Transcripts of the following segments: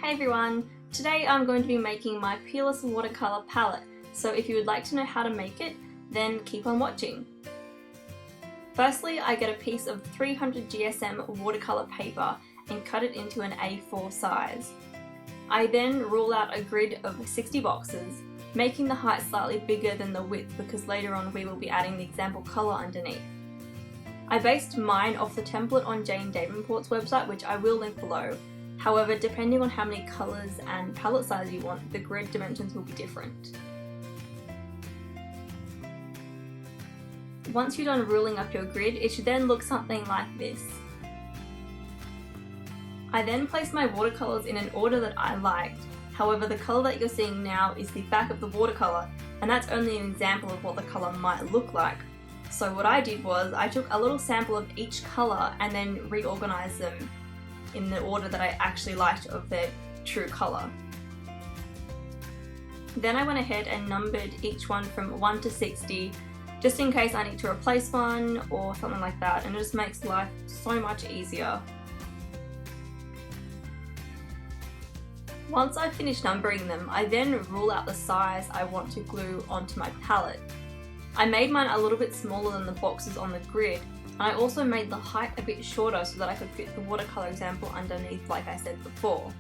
Hey everyone! Today I'm going to be making my Peerless watercolour palette, so if you would like to know how to make it, then keep on watching. Firstly, I get a piece of 300 GSM watercolour paper and cut it into an A4 size. I then rule out a grid of 60 boxes, making the height slightly bigger than the width because later on we will be adding the example colour underneath. I based mine off the template on Jane Davenport's website, which I will link below. However, depending on how many colours and palette size you want, the grid dimensions will be different. Once you're done ruling up your grid, it should then look something like this. I then placed my watercolours in an order that I liked. However, the colour that you're seeing now is the back of the watercolour, and that's only an example of what the colour might look like. So what I did was, I took a little sample of each colour and then reorganised them in the order that I actually liked of their true colour. Then I went ahead and numbered each one from 1 to 60, just in case I need to replace one or something like that, and it just makes life so much easier. Once I finish numbering them, I then rule out the size I want to glue onto my palette. I made mine a little bit smaller than the boxes on the grid, and I also made the height a bit shorter so that I could fit the watercolour example underneath like I said before.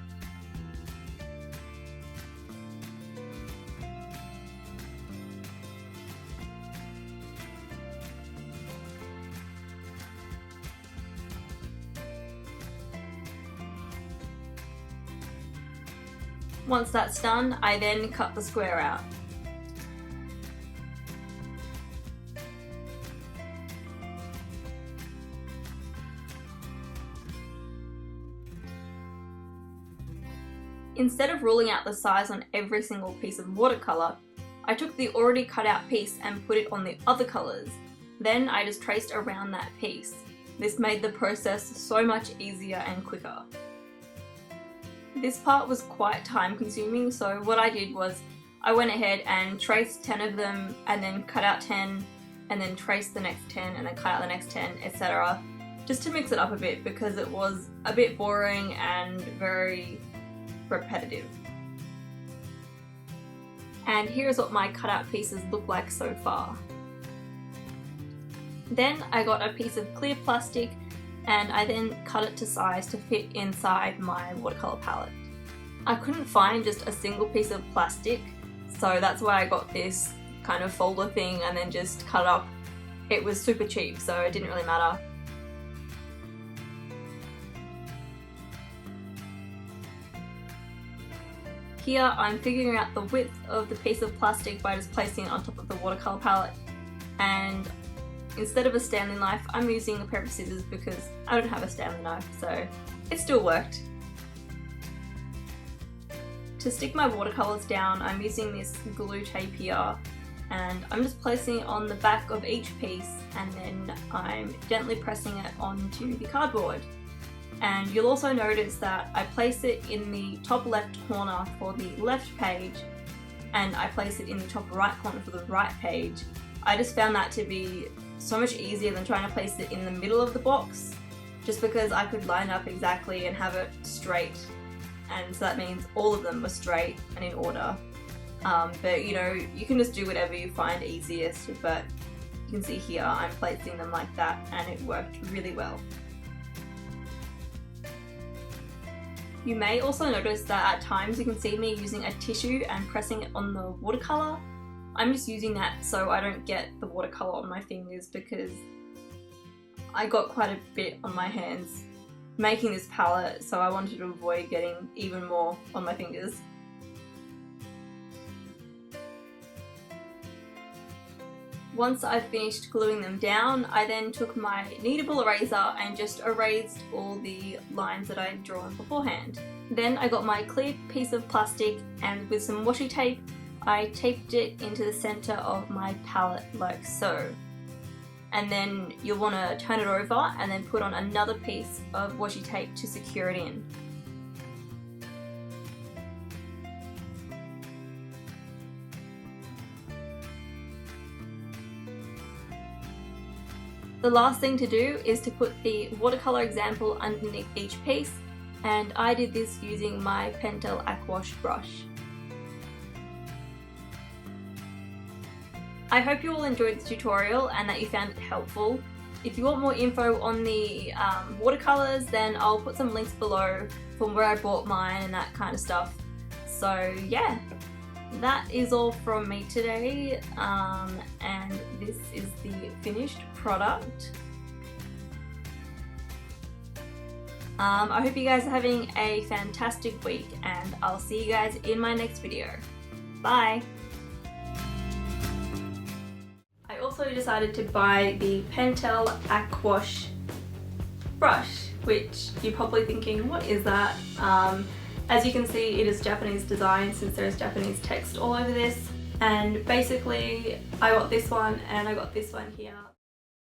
Once that's done, I then cut the square out. Instead of ruling out the size on every single piece of watercolour, I took the already cut out piece and put it on the other colours. Then I just traced around that piece. This made the process so much easier and quicker. This part was quite time consuming, so what I did was I went ahead and traced 10 of them and then cut out 10 and then traced the next 10 and then cut out the next 10, etc. just to mix it up a bit because it was a bit boring and very repetitive. And here's what my cutout pieces look like so far. Then I got a piece of clear plastic and I then cut it to size to fit inside my watercolour palette. I couldn't find just a single piece of plastic, so that's why I got this kind of folder thing and then just cut it up. It was super cheap, so it didn't really matter. Here I'm figuring out the width of the piece of plastic by just placing it on top of the watercolour palette, and instead of a Stanley knife I'm using a pair of scissors because I don't have a Stanley knife, so it still worked. To stick my watercolours down I'm using this glue tape here, and I'm just placing it on the back of each piece and then I'm gently pressing it onto the cardboard. And you'll also notice that I place it in the top left corner for the left page and I place it in the top right corner for the right page. I just found that to be so much easier than trying to place it in the middle of the box, just because I could line up exactly and have it straight, and so that means all of them were straight and in order. But you know, you can just do whatever you find easiest, but you can see here I'm placing them like that and it worked really well. You may also notice that at times you can see me using a tissue and pressing it on the watercolour. I'm just using that so I don't get the watercolour on my fingers because I got quite a bit on my hands making this palette, so I wanted to avoid getting even more on my fingers. Once I finished gluing them down, I then took my kneadable eraser and just erased all the lines that I had drawn beforehand. Then I got my clear piece of plastic and with some washi tape, I taped it into the centre of my palette like so. And then you'll want to turn it over and then put on another piece of washi tape to secure it in. The last thing to do is to put the watercolour example underneath each piece and I did this using my Pentel Aquash brush. I hope you all enjoyed the tutorial and that you found it helpful. If you want more info on the watercolours, then I'll put some links below from where I bought mine and that kind of stuff. So yeah, that is all from me today, and this is the finished product. I hope you guys are having a fantastic week, and I'll see you guys in my next video. Bye! I also decided to buy the Pentel Aquash brush, which you're probably thinking, what is that? As you can see, it is Japanese design since there's Japanese text all over this, and basically I got this one and I got this one here.